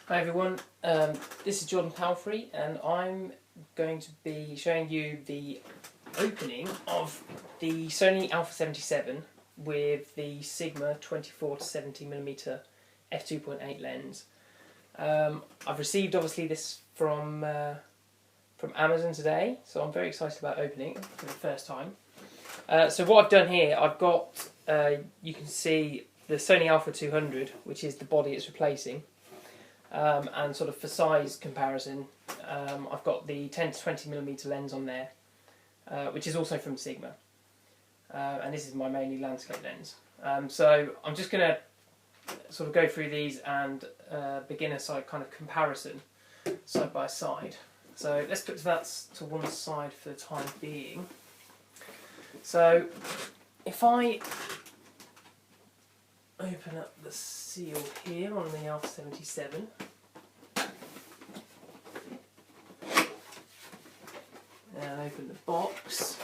Hi everyone, this is Jordan Palfrey and I'm going to be showing you the opening of the Sony A77 with the Sigma 24 to 70mm f2.8 lens. I've received obviously this from Amazon today, so I'm very excited about opening it for the first time. So what I've done here, I've got, you can see the Sony A200, which is the body it's replacing. And sort of for size comparison, I've got the 10 to 20mm lens on there, which is also from Sigma, and this is my mainly landscape lens. So I'm just going to sort of go through these and beginner side kind of comparison side by side. So let's put that to one side for the time being. So if I open up the seal here on the A77. And open the box.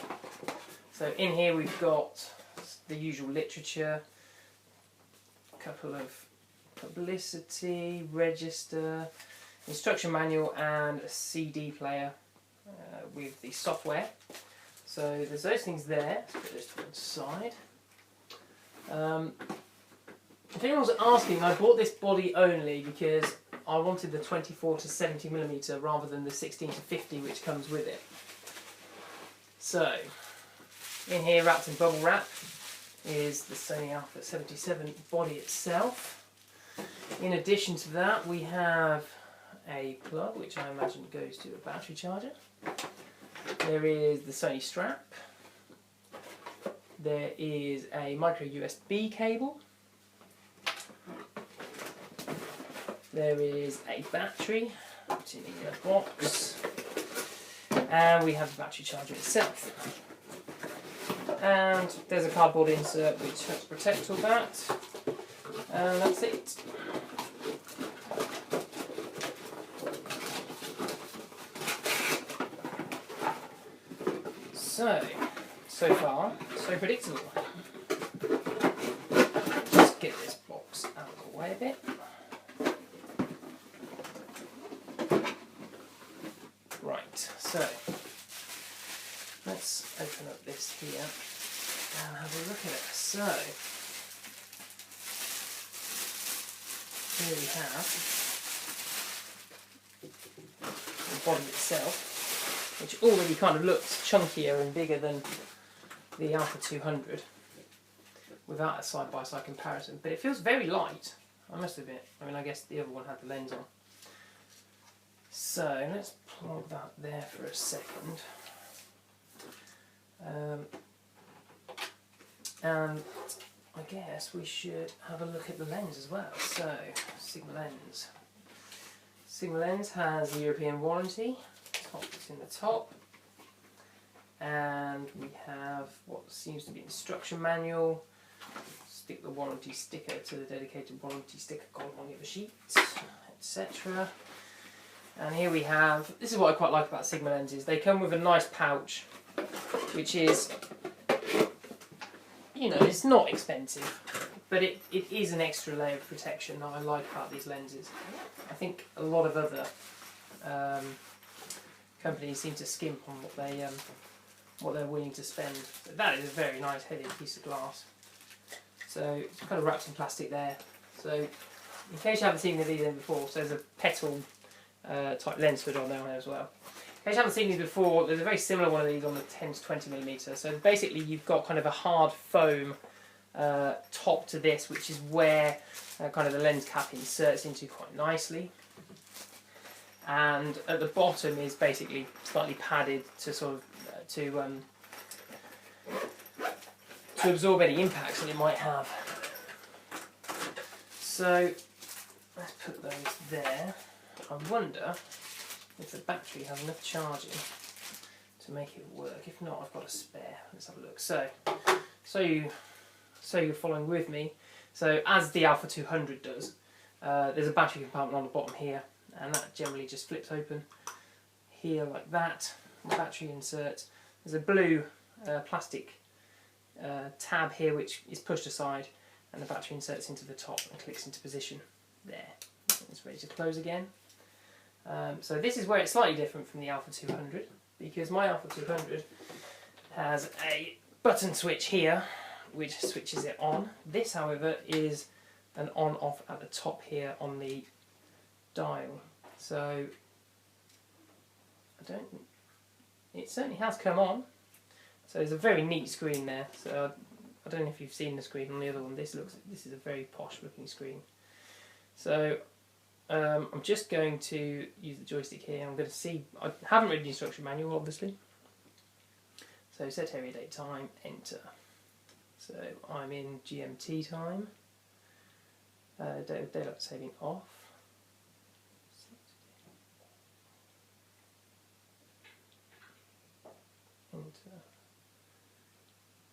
So in here we've got the usual literature, a couple of publicity, register, instruction manual and a CD player with the software. So there's those things there. Let's put this to one side. If anyone's asking, I bought this body only because I wanted the 24 to 70mm rather than the 16 to 50 which comes with it. So, in here wrapped in bubble wrap is the Sony A77 body itself. In addition to that we have a plug which I imagine goes to a battery charger. There is the Sony strap. There is a micro USB cable. There is a battery, which is in a box, and we have the battery charger itself. And there's a cardboard insert which helps protect all that, and that's it. So far, so predictable. Just get this box out of the way a bit. Right, so let's open up this here and have a look at it. So here we have the body itself, which already kind of looks chunkier and bigger than the A200 without a side-by-side comparison, but it feels very light, I must admit. I mean, I guess the other one had the lens on. So let's plug that there for a second. And I guess we should have a look at the lens as well. So, Sigma lens. Sigma lens has a European warranty. It's in the top. And we have what seems to be an instruction manual. Stick the warranty sticker to the dedicated warranty sticker column on the other sheet, etc. And here we have, this is what I quite like about Sigma lenses, they come with a nice pouch, which is, you know, it's not expensive, but it is an extra layer of protection that I like about these lenses. I think a lot of other companies seem to skimp on what they're willing to spend. But that is a very nice headed piece of glass. So it's kind of wrapped in plastic there. So in case you haven't seen these in before, so there's a petal type lens hood on there as well. In case you haven't seen these before, there's a very similar one of these on the 10 to 20mm. So basically you've got kind of a hard foam top to this, which is where kind of the lens cap inserts into quite nicely. And at the bottom is basically slightly padded to sort of to absorb any impacts that it might have. So let's put those there. I wonder if the battery has enough charging to make it work. If not, I've got a spare. Let's have a look. So you're following with me. So as the A200 does, there's a battery compartment on the bottom here, and that generally just flips open here like that. The battery insert. There's a blue plastic tab here which is pushed aside, and the battery inserts into the top and clicks into position there. It's ready ready to close again. So this is where it's slightly different from the Alpha 200, because my Alpha 200 has a button switch here which switches it on. This, however, is an on-off at the top here on the dial. So it certainly has come on. So there's a very neat screen there. So I don't know if you've seen the screen on the other one. This is a very posh looking screen. So I'm just going to use the joystick here. I'm going to see. I haven't read the instruction manual, obviously. So set area date time, enter. So I'm in GMT time. Daylight saving off. Enter.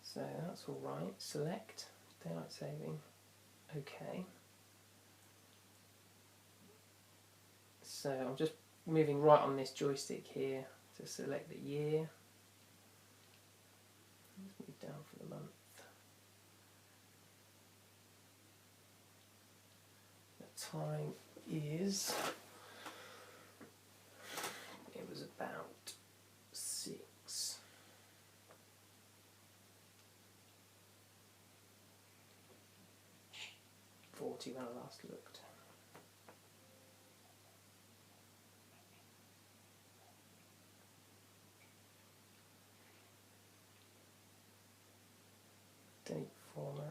So that's all right. Select daylight saving. OK. So I'm just moving right on this joystick here to select the year. Let's move down for the month. The time is, it was about 6. When I last looked. Date format.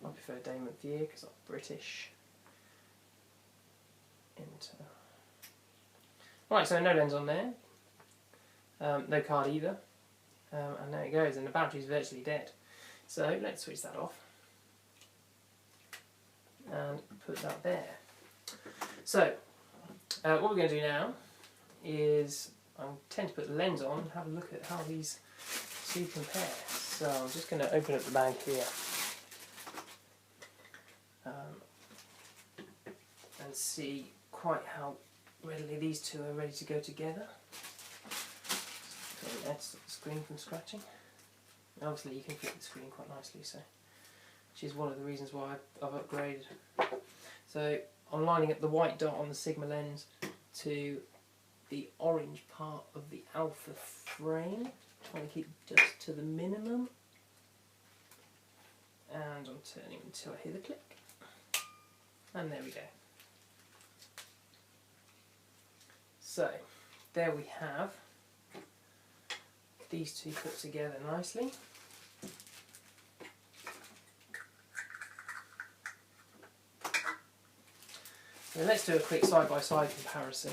I prefer day month year because I'm British. Enter. Right, so no lens on there. No card either. And there it goes, and the battery's virtually dead. So let's switch that off. And put that there. So, what we're going to do now is I tend to put the lens on and have a look at how these two compare. So I'm just going to open up the bag here and see quite how readily these two are ready to go together. So that's the screen from scratching. Obviously you can fit the screen quite nicely, so which is one of the reasons why I've upgraded. So I'm lining up the white dot on the Sigma lens to the orange part of the Alpha frame, trying to keep just to the minimum, and I'm turning until I hear the click, and there we go. So there we have these two put together nicely. So let's do a quick side-by-side comparison.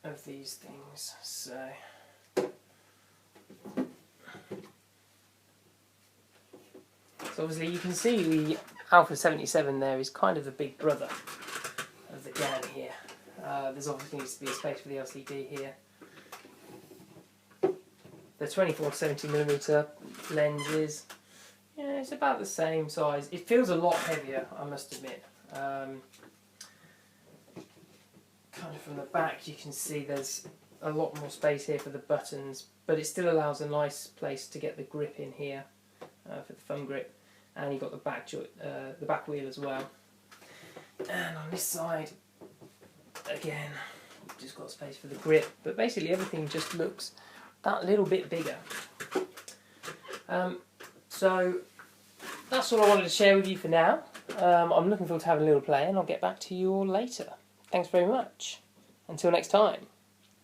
Of these things. So obviously you can see the Alpha 77 there is kind of the big brother of the gang here. There's obviously needs to be a space for the LCD here. The 24-70mm lenses. Yeah, it's about the same size. It feels a lot heavier, I must admit. Kind of from the back you can see there's a lot more space here for the buttons, but it still allows a nice place to get the grip in here for the thumb grip, and you've got the back wheel as well. And on this side, again, you've just got space for the grip, but basically everything just looks that little bit bigger. So that's all I wanted to share with you for now. I'm looking forward to having a little play, and I'll get back to you all later. Thanks very much. Until next time.